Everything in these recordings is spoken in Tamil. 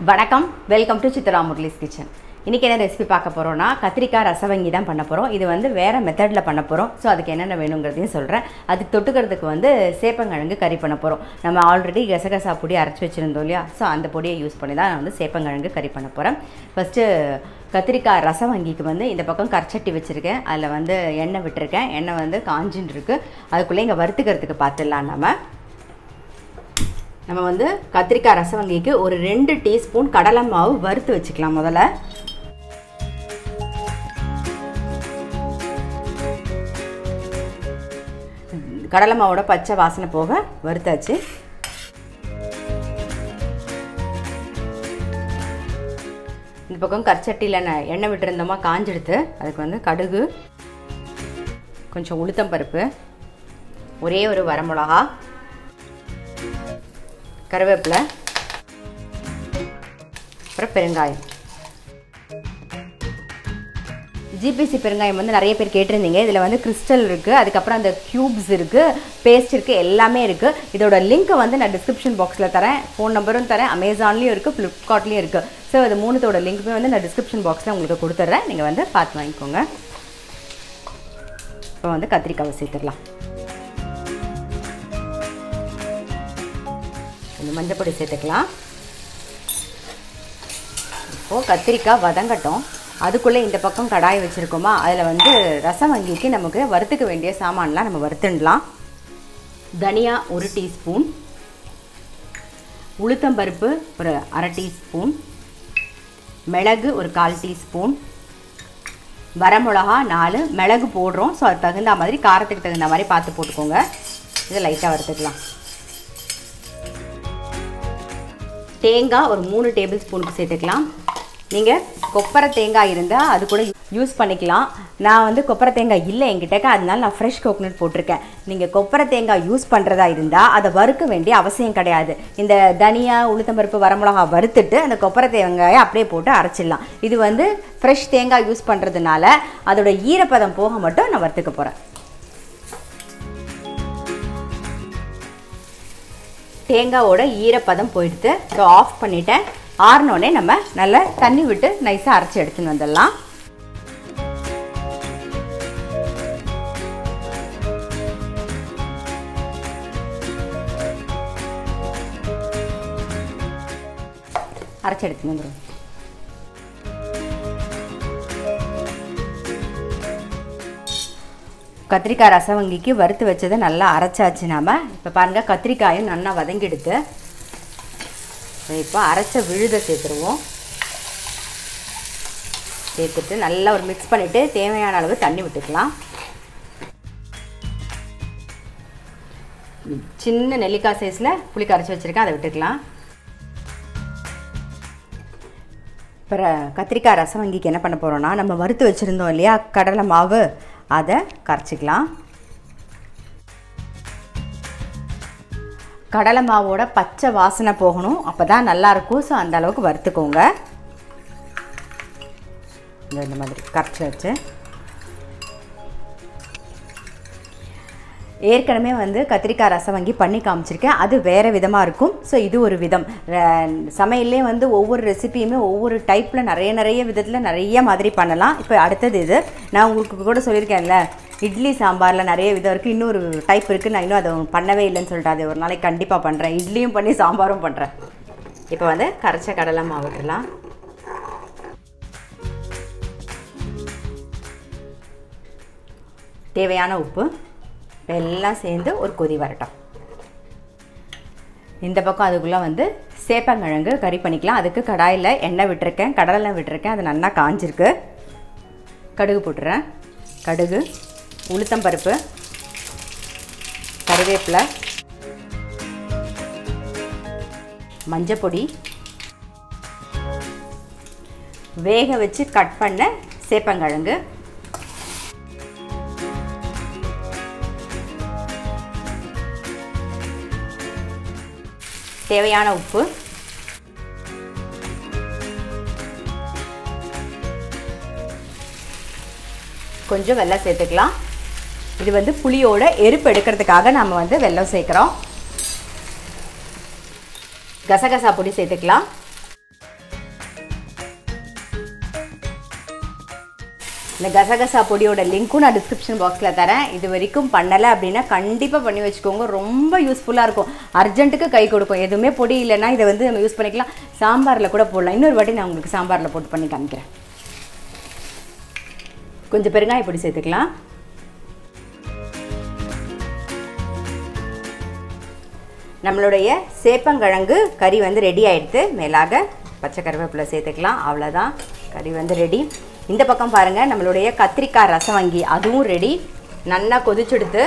வணக்கம் welcome to Chitra Murali's kitchen. இன்றைக்கி என்ன ரெசிபி பார்க்க போகிறோன்னா கத்திரிக்காய் ரசவங்கி தான் பண்ண போகிறோம். இது வந்து வேறு மெத்தடில் பண்ண போகிறோம். ஸோ அதுக்கு என்னென்ன வேணுங்கிறதையும் சொல்கிறேன். அதுக்கு தொட்டுக்கிறதுக்கு வந்து சேப்பங்கிழங்கு கறி பண்ண போகிறோம். நம்ம ஆல்ரெடி கசகசா பொடி அரைச்சி வச்சுருந்தோம் இல்லையா, ஸோ அந்த பொடியை யூஸ் பண்ணி தான் நான் வந்து சேப்பங்கிழங்கு கறி பண்ண போகிறேன். ஃபஸ்ட்டு கத்திரிக்காய் ரசவங்கிக்கு வந்து இந்த பக்கம் கரைச்சட்டி வச்சுருக்கேன். அதில் வந்து எண்ணெய் விட்டுருக்கேன். எண்ணெய் வந்து காஞ்சின்னு இருக்குது. அதுக்குள்ளே இங்கே வறுத்துக்கிறதுக்கு பார்த்துடலாம். நம்ம வந்து கத்திரிக்காய் ரசவங்கிக்கு ஒரு 2 டீஸ்பூன் கடலை மாவு வறுத்து வச்சுக்கலாம். முதல்ல கடலை மாவோட பச்சை வாசனை போக வறுத்தாச்சு. இந்த பக்கம் கரிச்சட்டியில் எண்ணெய் விட்டுருந்தோமா காஞ்செடுத்து அதுக்கு வந்து கடுகு, கொஞ்சம் உளுத்தம் பருப்பு, ஒரே ஒரு வரமிளகா, கருவேப்பிலை, அப்புறம் பெருங்காயம். ஜிபிசி பெருங்காயம் வந்து நிறைய பேர் கேட்டிருந்தீங்க. இதில் வந்து கிறிஸ்டல் இருக்குது, அதுக்கப்புறம் அந்த க்யூப்ஸ் இருக்குது, பேஸ்ட் இருக்குது, எல்லாமே இருக்குது. இதோட லிங்க்கை வந்து நான் டிஸ்கிரிப்ஷன் பாக்ஸில் தரேன். ஃபோன் நம்பரும் தரேன். அமேசான்லேயும் இருக்குது, ஃப்ளிப்கார்ட்லேயும் இருக்குது. ஸோ இது மூணுத்தோட லிங்க்குமே வந்து நான் டிஸ்கிரிப்ஷன் பாக்ஸில் உங்களுக்கு கொடுத்துட்றேன். நீங்கள் வந்து பார்த்து வாங்கிக்கோங்க. இப்போ வந்து கத்திரிக்காவை சேர்த்துடலாம். கொஞ்சம் மஞ்சள் பொடி சேர்த்துக்கலாம். இப்போது கத்திரிக்காய் வதங்கட்டும். அதுக்குள்ளே இந்த பக்கம் கடாய் வச்சுருக்கோமா, அதில் வந்து ரசவங்கிக்கு நமக்கு வறுத்துக்க வேண்டிய சாமான்லாம் நம்ம வறுத்துடலாம். தனியா 1 டீஸ்பூன், உளுத்தம்பருப்பு ஒரு 1/2 டீஸ்பூன், மிளகு ஒரு 1/4 டீஸ்பூன், வரமிளகா 4. மிளகு போடுறோம், ஸோ அது தகுந்த மாதிரி காரத்துக்கு தகுந்த மாதிரி பார்த்து போட்டுக்கோங்க. இதை லைட்டாக வறுத்துக்கலாம். தேங்காய் ஒரு 3 டேபிள் ஸ்பூனுக்கு சேர்த்துக்கலாம். நீங்கள் கொப்பரை தேங்காய் இருந்தால் அது கூட யூஸ் பண்ணிக்கலாம். நான் வந்து கொப்பரை தேங்காய் இல்லை என்கிட்டக்க, அதனால நான் ஃப்ரெஷ் கோகனட் போட்டிருக்கேன். நீங்கள் கொப்பரை தேங்காய் யூஸ் பண்ணுறதா இருந்தால் அதை வறுக்க வேண்டிய அவசியம் கிடையாது. இந்த தனியா, உளுத்தம்பருப்பு, வரமிளகா வறுத்துட்டு அந்த கொப்பரை தேங்காயை அப்படியே போட்டு அரைச்சிடலாம். இது வந்து ஃப்ரெஷ் தேங்காய் யூஸ் பண்ணுறதுனால அதோட ஈரப்பதம் போக மட்டும் நான் வறுத்துக்க போகிறேன். தேங்காயோட ஈரப்பதம் போயிடுத்து. ஸோ ஆஃப் பண்ணிவிட்டேன். ஆறினோடனே நம்ம நல்லா தண்ணி விட்டு நைஸாக அரைச்சி எடுத்துன்னு வந்துடலாம். அரைச்சி எடுத்துன்னு வந்துடும். கத்திரிக்காய் ரசவங்கிக்கு வறுத்து வச்சதை நல்லா அரைச்சாச்சு. நாம் இப்போ பாருங்கள், கத்திரிக்காயும் நல்லா வதங்கிடுது. இப்போ அரைச்ச விழுதை சேர்த்துருவோம். சேர்த்துட்டு நல்லா ஒரு மிக்ஸ் பண்ணிவிட்டு தேவையான அளவு தண்ணி விட்டுக்கலாம். சின்ன நெல்லிக்காய் சைஸில் புளி கரைச்சி வச்சுருக்கேன், அதை விட்டுக்கலாம். இப்போ கத்திரிக்காய் ரசவங்கிக்கு என்ன பண்ண போகிறோன்னா, நம்ம வறுத்து வச்சுருந்தோம் இல்லையா கடலை மாவு, அதை கரைச்சிக்கலாம். கடலை மாவோட பச்சை வாசனை போகணும், அப்போ தான் நல்லாயிருக்கும். ஸோ அந்த அளவுக்கு வறுத்துக்கோங்க. இந்த மாதிரி கரைச்சி வச்சு ஏற்கனவே வந்து கத்திரிக்காய் ரசவங்கி பண்ணி காமிச்சிருக்கேன். அது வேறு விதமாக இருக்கும். ஸோ இது ஒரு விதம். சமையல்லே வந்து ஒவ்வொரு ரெசிபியுமே ஒவ்வொரு டைப்பில் நிறைய விதத்தில் நிறைய மாதிரி பண்ணலாம். இப்போ அடுத்தது இது நான் உங்களுக்கு கூட சொல்லியிருக்கேன்ல, இட்லி சாம்பாரில் நிறைய விதம் இருக்குது. இன்னொரு டைப் இருக்குது. நான் இன்னும் அதை பண்ணவே இல்லைன்னு சொல்லிட்டு அது ஒரு நாளைக்கு கண்டிப்பாக பண்ணுறேன். இட்லியும் பண்ணி சாம்பாரும் பண்ணுறேன். இப்போ வந்து கரைச்ச கடலை மாவு விட்டுடலாம். தேவையான உப்பு. எல்லாம் சேர்ந்து ஒரு கொதி வரட்டும். இந்த பக்கம் அதுக்குள்ளே வந்து சேப்பங்கிழங்கு கறி பண்ணிக்கலாம். அதுக்கு கடாயில் எண்ணெய் விட்டுருக்கேன், கடலை விட்டுருக்கேன். அது நல்லா காஞ்சிருக்கு. கடுகு போட்டுறேன். கடுகு, உளுத்தம்பருப்பு, கருவேப்பிலை, மஞ்சள் பொடி, வேக வச்சு கட் பண்ண சேப்பங்கிழங்கு, தேவையான உப்பு, கொஞ்சம் வெல்லம் சேர்த்துக்கலாம். இது வந்து புளியோட எரிப்பு எடுக்கிறதுக்காக நம்ம வந்து வெல்லம் சேர்க்குறோம். கசகசா பொடி சேர்த்துக்கலாம். இந்த கசகசா பொடியோட லிங்க்கும் நான் டிஸ்கிரிப்ஷன் பாக்ஸில் தரேன். இது வரைக்கும் பண்ணலை அப்படின்னா கண்டிப்பாக பண்ணி வச்சுக்கோங்க. ரொம்ப யூஸ்ஃபுல்லாக இருக்கும். அர்ஜென்ட்டுக்கு கை கொடுக்கும். எதுவுமே பொடி இல்லைன்னா இதை வந்து நம்ம யூஸ் பண்ணிக்கலாம். சாம்பாரில் கூட போடலாம். இன்னொரு வாட்டி நான் உங்களுக்கு சாம்பாரில் போட்டு பண்ணி காமிக்கிறேன். கொஞ்சம் பெருங்காய பொடி சேர்த்துக்கலாம். நம்மளுடைய சேப்பங்கிழங்கு கறி வந்து ரெடி ஆகிடுது. மேலாக பச்சை கருவேப்பிலை சேர்த்துக்கலாம். அவ்வளோதான், கறி வந்து ரெடி. இந்த பக்கம் பாருங்கள், நம்மளுடைய கத்திரிக்காய் ரசவங்கி அதுவும் ரெடி. நல்லா கொதிச்சுடுத்து.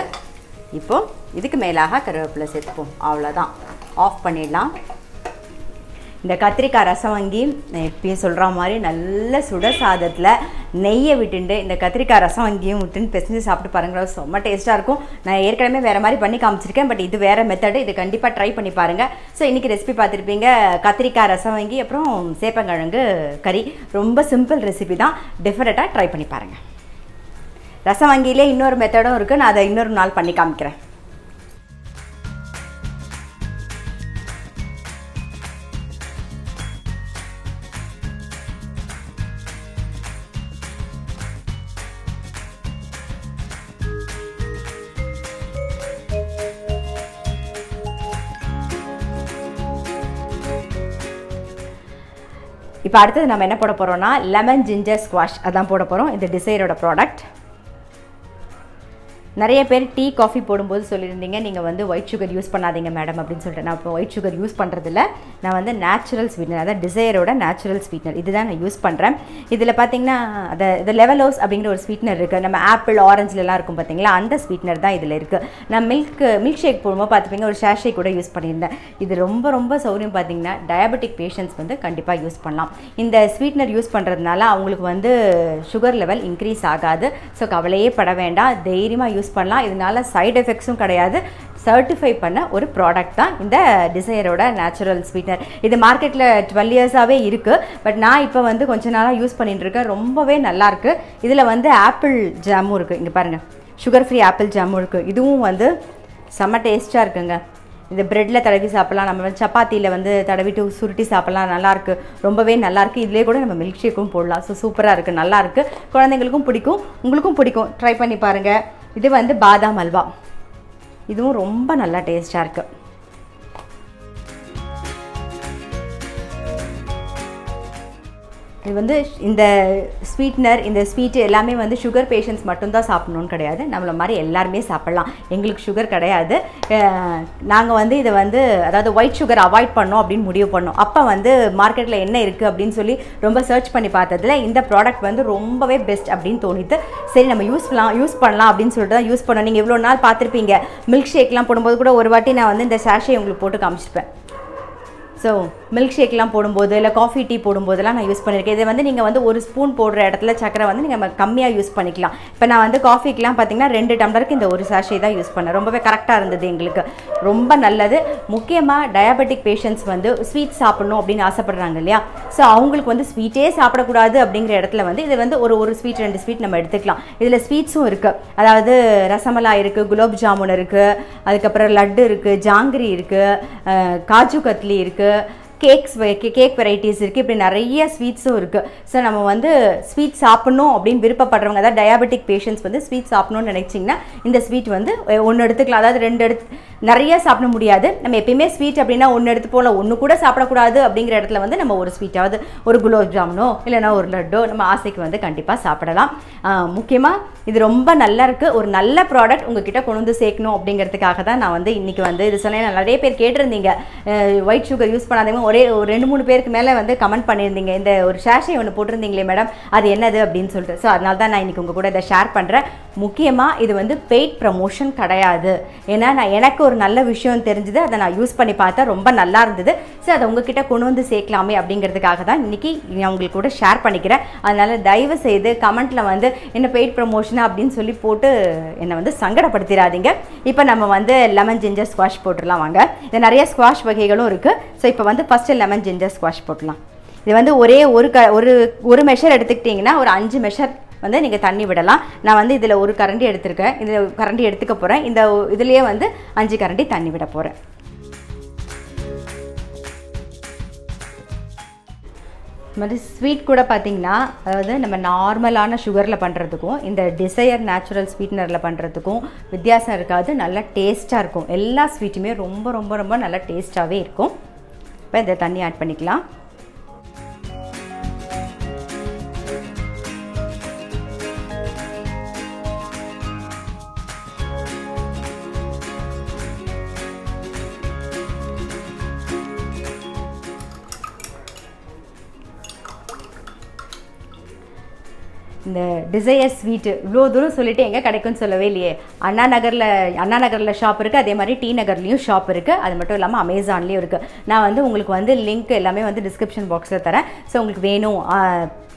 இப்போது இதுக்கு மேலாக கருவேப்பிலை சேர்த்துப்போம். அவ்வளோதான், ஆஃப் பண்ணிடலாம். இந்த கத்திரிக்காய் ரசவங்கி எப்பயும் சொல்கிற மாதிரி நல்ல சுட சாதத்தில் நெய்யை விட்டுண்டு இந்த கத்திரிக்காய் ரசவங்கியும் விட்டுன்னு பிசைஞ்சு சாப்பிட்டு பாருங்கள். ரொம்ப டேஸ்ட்டாக இருக்கும். நான் ஏற்கனவே வேறு மாதிரி பண்ணி காமிச்சிருக்கேன். பட் இது வேறு மெத்தடு. இது கண்டிப்பாக ட்ரை பண்ணி பாருங்கள். ஸோ இன்றைக்கி ரெசிபி பார்த்துருப்பீங்க. கத்திரிக்காய் ரசவங்கி அப்புறம் சேப்பங்கிழங்கு கறி. ரொம்ப சிம்பிள் ரெசிபி தான். டிஃபரெண்ட்டாக ட்ரை பண்ணி பாருங்கள். ரசவங்கியிலே இன்னொரு மெத்தடும் இருக்குது. நான் அதை இன்னொரு நாள் பண்ணி காமிக்கிறேன். இப்போ அடுத்தது நம்ம என்ன போட போகிறோம்னா லெமன் ஜிஞ்சர் ஸ்குவாஷ் அதான் போட போகிறோம். இந்த டிசைரோட ப்ராடக்ட். நிறைய பேர் டீ காஃபி போடும்போது சொல்லியிருந்தீங்க நீங்கள் வந்து ஒயிட் சுகர் யூஸ் பண்ணாதீங்க மேடம் அப்படின்னு சொல்லிட்டு. நான் இப்போ ஒயிட் சுகர் யூஸ் பண்ணுறதில்ல. நான் வந்து நேச்சுரல் ஸ்வீட்னர், அதாவது டிசைரோட நேச்சுரல் ஸ்வீட்னர் இதுதான் நான் யூஸ் பண்ணுறேன். இதில் பார்த்தீங்கன்னா இது லெவலோஸ் அப்படிங்கிற ஒரு ஸ்வீட்னர் இருக்குது. நம்ம ஆப்பிள் ஆரஞ்சுலலாம் இருக்கும் பார்த்தீங்களா, அந்த ஸ்வீட்னர் தான் இதில் இருக்குது. நான் மில்க் ஷேக் போடும்போது பார்த்துப்பீங்க ஒரு ஷேஷே கூட யூஸ் பண்ணியிருந்தேன். இது ரொம்ப ரொம்ப சௌரியம். பார்த்தீங்கன்னா டயபெட்டிக் பேஷண்ட்ஸ் வந்து கண்டிப்பாக யூஸ் பண்ணலாம். இந்த ஸ்வீட்னர் யூஸ் பண்ணுறதுனால அவங்களுக்கு வந்து சுகர் லெவல் இன்க்ரீஸ் ஆகாது. ஸோ கவலையே பட வேண்டாம், தைரியமாக யூஸ் பண்ணலாம். இதனால சைடு எஃபெக்ட்ஸும் கிடையாது. சர்டிஃபை பண்ண ஒரு ப்ராடக்ட் தான் இந்த டிசைரோட நேச்சுரல் ஸ்வீட்னர். இது மார்க்கெட்டில் 12 இயர்ஸாகவே இருக்குது. பட் நான் இப்போ வந்து கொஞ்ச நாளாக யூஸ் பண்ணிட்டு இருக்கேன். ரொம்பவே நல்லாயிருக்கு. இதில் வந்து ஆப்பிள் ஜாமும் இருக்குது. இங்கே பாருங்கள், சுகர் ஃப்ரீ ஆப்பிள் ஜாமும் இருக்குது. இதுவும் வந்து செம்ம டேஸ்ட்டாக இருக்குங்க. இந்த ப்ரெட்டில் தடவி சாப்பிட்லாம். நம்ம வந்து சப்பாத்தியில் வந்து தடவிட்டு சுருட்டி சாப்பிட்லாம். நல்லாயிருக்கு, ரொம்பவே நல்லாயிருக்கு. இதிலே கூட நம்ம மில்க் ஷேக்கும் போடலாம். ஸோ சூப்பராக இருக்குது, நல்லாயிருக்கு. குழந்தைங்களுக்கும் பிடிக்கும், உங்களுக்கும் பிடிக்கும். ட்ரை பண்ணி பாருங்கள். இது வந்து பாதாம் அல்வா. இதுவும் ரொம்ப நல்லா டேஸ்ட்டாக இருக்குது. இது வந்து இந்த ஸ்வீட்னர், இந்த ஸ்வீட்டு எல்லாமே வந்து சுகர் பேஷண்ட்ஸ் மட்டும்தான் சாப்பிட்ணுன்னு கிடையாது. நம்மளை மாதிரி எல்லாருமே சாப்பிட்லாம். எங்களுக்கு சுகர் கிடையாது. நாங்கள் வந்து இதை வந்து அதாவது ஒயிட் சுகர் அவாய்ட் பண்ணோம் அப்படின்னு முடிவு பண்ணோம். அப்போ வந்து மார்க்கெட்டில் என்ன இருக்குது அப்படின்னு சொல்லி ரொம்ப சர்ச் பண்ணி பார்த்ததில் இந்த ப்ராடக்ட் வந்து ரொம்பவே பெஸ்ட் அப்படின்னு தோணித்து. சரி நம்ம யூஸ் பண்ணலாம் அப்படின்னு சொல்லிட்டு தான் யூஸ் பண்ணோம். நீங்கள் இவ்வளோ நாள் பார்த்துருப்பீங்க, மில்க் ஷேக்லாம் போடும்போது கூட ஒரு வாட்டி நான் வந்து இந்த சாஷே உங்களுக்கு போட்டு காமிச்சிருப்பேன். ஸோ மில்க் ஷேக்லாம் போடும்போது இல்லை காஃபி டீ போடும்போதெல்லாம் நான் யூஸ் பண்ணியிருக்கேன். இதை வந்து நீங்கள் வந்து ஒரு ஸ்பூன் போடுற இடத்துல சக்கரை வந்து நீங்கள் கம்மியாக யூஸ் பண்ணிக்கலாம். இப்போ நான் வந்து காஃபிக்கெலாம் பார்த்தீங்கன்னா 2 டம்ளருக்கு இந்த ஒரு சாஷே தான் யூஸ் பண்ணேன். ரொம்பவே கரெக்டாக இருந்தது எங்களுக்கு, ரொம்ப நல்லது. முக்கியமாக டயபெட்டிக் பேஷண்ட்ஸ் வந்து ஸ்வீட் சாப்பிட்ணும் அப்படின்னு ஆசைப்படுறாங்க இல்லையா, ஸோ அவங்களுக்கு வந்து ஸ்வீட்டே சாப்பிடக்கூடாது அப்படிங்கிற இடத்துல வந்து இது வந்து ஒரு ஸ்வீட் 2 ஸ்வீட் நம்ம எடுத்துக்கலாம். இதில் ஸ்வீட்ஸும் இருக்குது. அதாவது ரசமலாய் இருக்குது, குலோப் ஜாமுன் இருக்குது, அதுக்கப்புறம் லட்டு இருக்குது, ஜாங்கிரி இருக்குது, காஜு கத்லி இருக்குது, கேக் வெரைட்டிஸ் இருக்குது. இப்படி நிறைய ஸ்வீட்ஸும் இருக்குது. ஸோ நம்ம வந்து ஸ்வீட் சாப்பிட்ணும் அப்படின்னு விருப்பப்படுறவங்க, அதாவது டயாபெட்டிக் பேஷண்ட்ஸ் வந்து ஸ்வீட் சாப்பிட்ணுன்னு நினைச்சிங்கன்னா இந்த ஸ்வீட் வந்து 1 எடுத்துக்கலாம். அதாவது 2 நிறைய சாப்பிட முடியாது. நம்ம எப்பயுமே ஸ்வீட் அப்படின்னா 1 எடுத்து போல 1 கூட சாப்பிடக்கூடாது அப்படிங்கிற இடத்துல வந்து நம்ம ஒரு ஸ்வீட்டாவது, ஒரு குலோப் ஜாமுனோ இல்லைனா ஒரு லட்டோ நம்ம ஆசைக்கு வந்து கண்டிப்பாக சாப்பிடலாம். முக்கியமாக இது ரொம்ப நல்லா இருக்குது. ஒரு நல்ல ப்ராடக்ட் உங்ககிட்ட கொண்டு வந்து சேர்க்கணும் அப்படிங்கிறதுக்காக தான் நான் வந்து இன்றைக்கி வந்து இது சொன்னேன். நிறைய பேர் கேட்டிருந்தீங்க ஒயிட் சுகர் யூஸ் பண்ணாதவங்க. ஒரு 2-3 பேருக்கு மேலே வந்து கமெண்ட் பண்ணியிருந்தீங்க, இந்த ஒரு ஷேஷை ஒன்று போட்டிருந்தீங்களே மேடம் அது என்னது அப்படின்னு சொல்லிட்டு. ஸோ அதனால தான் நான் இன்றைக்கி உங்கள் கூட இதை ஷேர் பண்ணுறேன். முக்கியமாக இது வந்து பெய்ட் ப்ரமோஷன் கிடையாது. ஏன்னா எனக்கு ஒரு நல்ல விஷயம் தெரிஞ்சுது, அதை நான் யூஸ் பண்ணி பார்த்தா ரொம்ப நல்லா இருந்தது. ஸோ அதை உங்ககிட்ட கொண்டு வந்து சேர்க்கலாமே அப்படிங்கிறதுக்காக தான் இன்றைக்கி நான் உங்களுக்கு கூட ஷேர் பண்ணிக்கிறேன். அதனால் தயவு செய்து கமெண்ட்டில் வந்து என்ன பெய்ட் ப்ரமோஷனா அப்படின்னு சொல்லி போட்டு என்னை வந்து சங்கடப்படுத்திடாதீங்க. இப்போ நம்ம வந்து லெமன் ஜிஞ்சர் ஸ்குவாஷ் போட்டுடலாம் வாங்க. இது நிறைய ஸ்குவாஷ் வகைகளும் இருக்குது. ஸோ இப்போ வந்து ஃபஸ்ட்டு லெமன் ஜிஞ்சர் ஸ்குவாஷ் போட்டுடலாம். இது வந்து ஒரே ஒரு மெஷர் எடுத்துக்கிட்டிங்கன்னா ஒரு 5 மெஷர் வந்து நீங்கள் தண்ணி விடலாம். நான் வந்து இதில் ஒரு கரண்டி எடுத்துருக்கேன். இந்த கரண்டி எடுத்துக்க போகிறேன். இந்த இதுலேயே வந்து 5 கரண்டி தண்ணி விட போகிறேன். இந்த மாதிரி ஸ்வீட் கூட பார்த்திங்கன்னா அதாவது நம்ம நார்மலான சுகரில் பண்ணுறதுக்கும் இந்த டிசையர் நேச்சுரல் ஸ்வீட்னரில் பண்ணுறதுக்கும் வித்தியாசம் இருக்காது. நல்லா டேஸ்ட்டாக இருக்கும். எல்லா ஸ்வீட்டுமே ரொம்ப ரொம்ப ரொம்ப நல்லா டேஸ்ட்டாகவே இருக்கும். இப்போ இந்த தண்ணி ஆட் பண்ணிக்கலாம். இந்த டிசையர் ஸ்வீட்டு இவ்வளோ தூரம் சொல்லிவிட்டு எங்கே கிடைக்கும்னு சொல்லவே இல்லையே. அண்ணா நகரில் ஷாப் இருக்குது, அதே மாதிரி டி நகர்லேயும் ஷாப் இருக்குது. அது மட்டும் இல்லாமல் அமேசான்லேயும் இருக்குது. நான் வந்து உங்களுக்கு வந்து லிங்க் எல்லாமே வந்து டிஸ்கிரிப்ஷன் பாக்ஸில் தரேன். ஸோ உங்களுக்கு வேணும்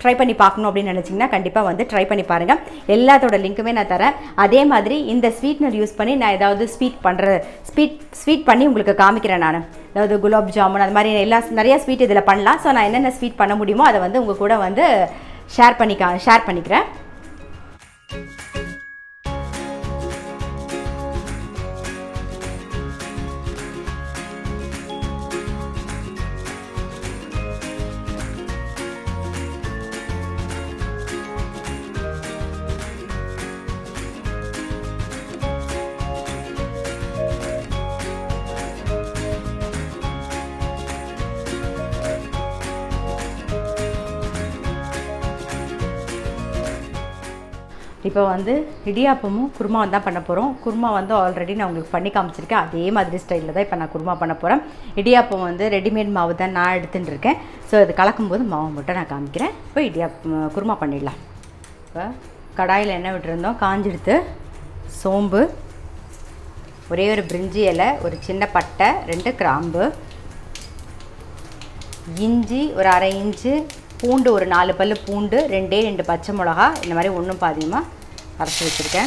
ட்ரை பண்ணி பார்க்கணும் அப்படின்னு நினச்சிங்கன்னா கண்டிப்பாக வந்து ட்ரை பண்ணி பாருங்கள். எல்லாத்தோட லிங்க்குமே நான் தரேன். அதே மாதிரி இந்த ஸ்வீட்னர் யூஸ் பண்ணி நான் ஏதாவது ஸ்வீட் பண்ணி உங்களுக்கு காமிக்கிறேன். நான் அதாவது குலாப் ஜாமுன் அது மாதிரி நிறையா ஸ்வீட் இதில் பண்ணலாம். ஸோ நான் என்னென்ன ஸ்வீட் பண்ண முடியுமோ அதை வந்து உங்கள் கூட வந்து ஷேர் பண்ணிக்கிறேன். இப்போ வந்து இடியாப்பமும் குருமாவும் தான் பண்ண போகிறோம். குருமா வந்து ஆல்ரெடி நான் உங்களுக்கு பண்ணி காமிச்சிருக்கேன். அதே மாதிரி ஸ்டைலில் தான் இப்போ நான் குருமா பண்ண போகிறேன். இடியாப்பம் வந்து ரெடிமேட் மாவு தான் நான் எடுத்துகிட்டு இருக்கேன். ஸோ இது கலக்கும்போது மாவு மட்டும் நான் காமிக்கிறேன். இப்போ குருமா பண்ணிடலாம். இப்போ கடாயில் எண்ணெய் விட்டுருந்தோம், காஞ்சிடுத்து. சோம்பு, ஒரே ஒரு பிரிஞ்சி இலை, ஒரு சின்ன பட்டை, 2 கிராம்பு, இஞ்சி ஒரு 1/2 இன்ச்சு, பூண்டு ஒரு 4 பல்லு பூண்டு, 2 பச்சை மிளகா இந்த மாதிரி ஒன்றும் பாதியமாக அரைச்சி வச்சுருக்கேன்.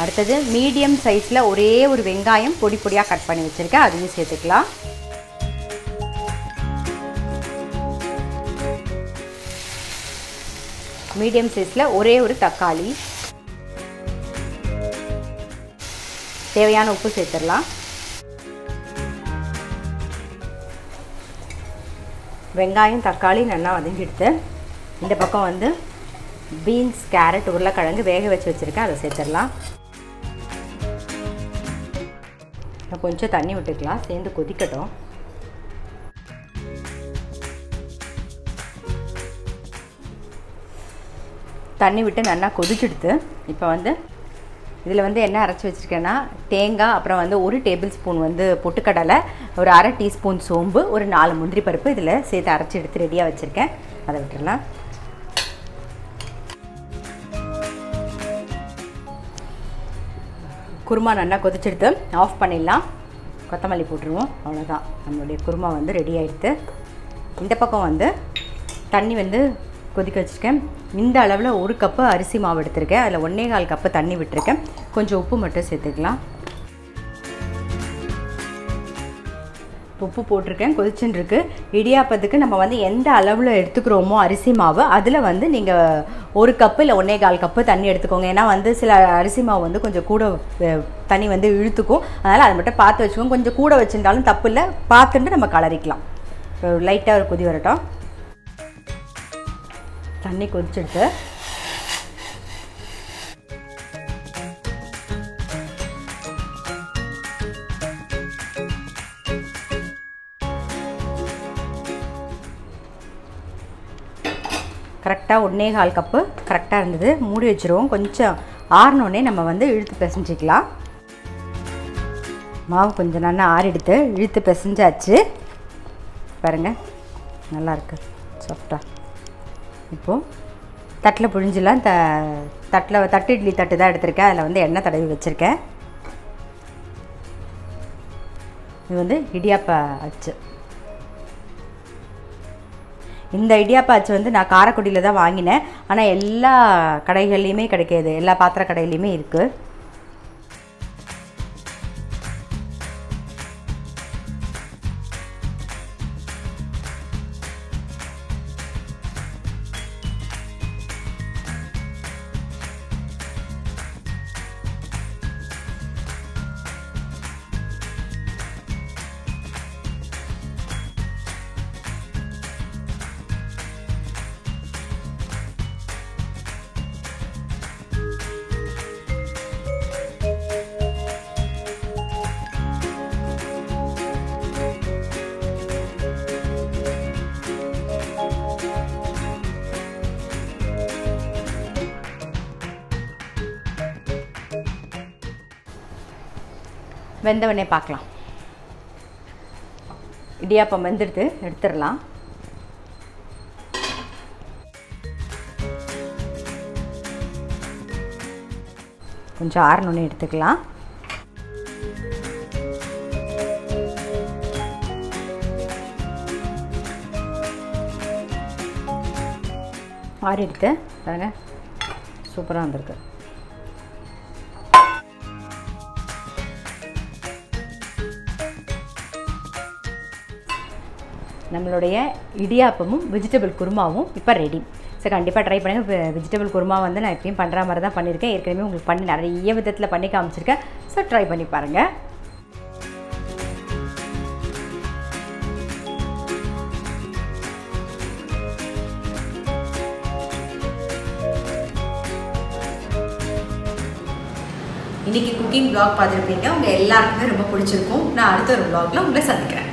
அடுத்தது மீடியம் சைஸில் ஒரே ஒரு வெங்காயம் பொடி பொடியாக கட் பண்ணி வச்சுருக்கேன். அதையும் சேர்த்துக்கலாம். மீடியம் சைஸில் ஒரே ஒரு தக்காளி, தேவையான உப்பு சேர்த்துடலாம். வெங்காயம் தக்காளி நல்லா வதங்கிடுத்து. இந்த பக்கம் வந்து பீன்ஸ், கேரட், உருளைக்கிழங்கு வேக வச்சு வச்சுருக்கேன். அதை சேர்த்துடலாம். கொஞ்சம் தண்ணி விட்டுக்கலாம், சேர்ந்து கொதிக்கட்டும். தண்ணி விட்டு நல்லா கொதிச்சுடுத்து. இப்போ வந்து இதில் வந்து என்ன அரைச்சி வச்சுருக்கேன்னா தேங்காய், அப்புறம் வந்து 1 டேபிள் ஸ்பூன் வந்து பொட்டுக்கடலை, ஒரு 1/2 டீஸ்பூன் சோம்பு, ஒரு 4 முந்திரி பருப்பு இதில் சேர்த்து அரைச்சி எடுத்து ரெடியாக வச்சுருக்கேன். அதை விட்டுடலாம். குருமா நல்லா கொதிச்செடுத்து ஆஃப் பண்ணிடலாம். கொத்தமல்லி போட்டுருவோம். அவ்வளோதான், நம்மளுடைய குருமா வந்து ரெடி ஆகிடுது. இந்த பக்கம் வந்து தண்ணி வந்து கொதிக்க வச்சுருக்கேன். இந்த அளவில் 1 கப்பு அரிசி மாவு எடுத்திருக்கேன். அதில் 1.25 கப்பு தண்ணி விட்டுருக்கேன். கொஞ்சம் உப்பு மட்டும் சேர்த்துக்கலாம். உப்பு போட்டிருக்கேன், கொதிச்சுன்னு இருக்கு. இடியாப்பத்துக்கு நம்ம வந்து எந்த அளவில் எடுத்துக்கிறோமோ அரிசி மாவு, அதில் வந்து நீங்கள் 1 கப்பு இல்லை 1.25 கப்பு தண்ணி எடுத்துக்கோங்க. ஏன்னா வந்து சில அரிசி மாவு வந்து கொஞ்சம் கூட தண்ணி வந்து இழுத்துக்கும். அதனால் அதை மட்டும் பார்த்து வச்சுக்கோங்க. கொஞ்சம் கூட வச்சுருந்தாலும் தப்பு இல்லை, பார்த்துட்டு நம்ம கலரிக்கலாம். லைட்டாக ஒரு கொதி வரட்டும். தண்ணி கொதிச்சுட்டு கரெக்டாக 1.25 கப்பு கரெக்டாக இருந்தது. மூடி வச்சுருவோம். கொஞ்சம் ஆறினோடனே நம்ம வந்து இழுத்து பிசைஞ்சிக்கலாம். மாவு கொஞ்சம் நல்லா ஆறிடுத்து, இழுத்து பிசைஞ்சாச்சு. பாருங்கள், நல்லாயிருக்கு சாஃப்டாக. இப்போது தட்டில் புழிஞ்சிலாம். தட்டு இட்லி தட்டு தான் எடுத்திருக்கேன். அதில் வந்து எண்ணெய் தடவி வச்சுருக்கேன். இது வந்து இடியாப்ப அச்சு. இந்த இடியாப்ப அச்சு வந்து நான் காரைக்குடியில் தான் வாங்கினேன். ஆனால் எல்லா கடைகள்லையுமே கிடைக்கிது, எல்லா பாத்திர கடையிலையுமே இருக்குது. வெந்தவனே பார்க்கலாம். இடியாப்பம் வெந்துடுது, எடுத்துடலாம். கொஞ்சம் ஆறணுன்னு எடுத்துக்கலாம். ஆறி எடுத்து பாருங்க, சூப்பராக வந்திருக்கு. நம்மளுடைய இடியாப்பமும் வெஜிடபிள் குருமாவும் இப்போ ரெடி. ஸோ கண்டிப்பாக ட்ரை பண்ணுங்கள். வெஜிடபிள் குருமா வந்து நான் எப்பயும் பண்ணுற மாதிரி தான் பண்ணியிருக்கேன். ஏற்கனவே உங்களுக்கு பண்ணி நிறைய விதத்தில் பண்ணி காமிச்சிருக்கேன். ஸோ ட்ரை பண்ணி பாருங்கள். இன்றைக்கி குக்கிங் vlog பார்த்துருப்பீங்க. உங்கள் எல்லாருக்குமே ரொம்ப பிடிச்சிருக்கும். நான் அடுத்த ஒரு vlogல உங்களை சந்திக்கிறேன்.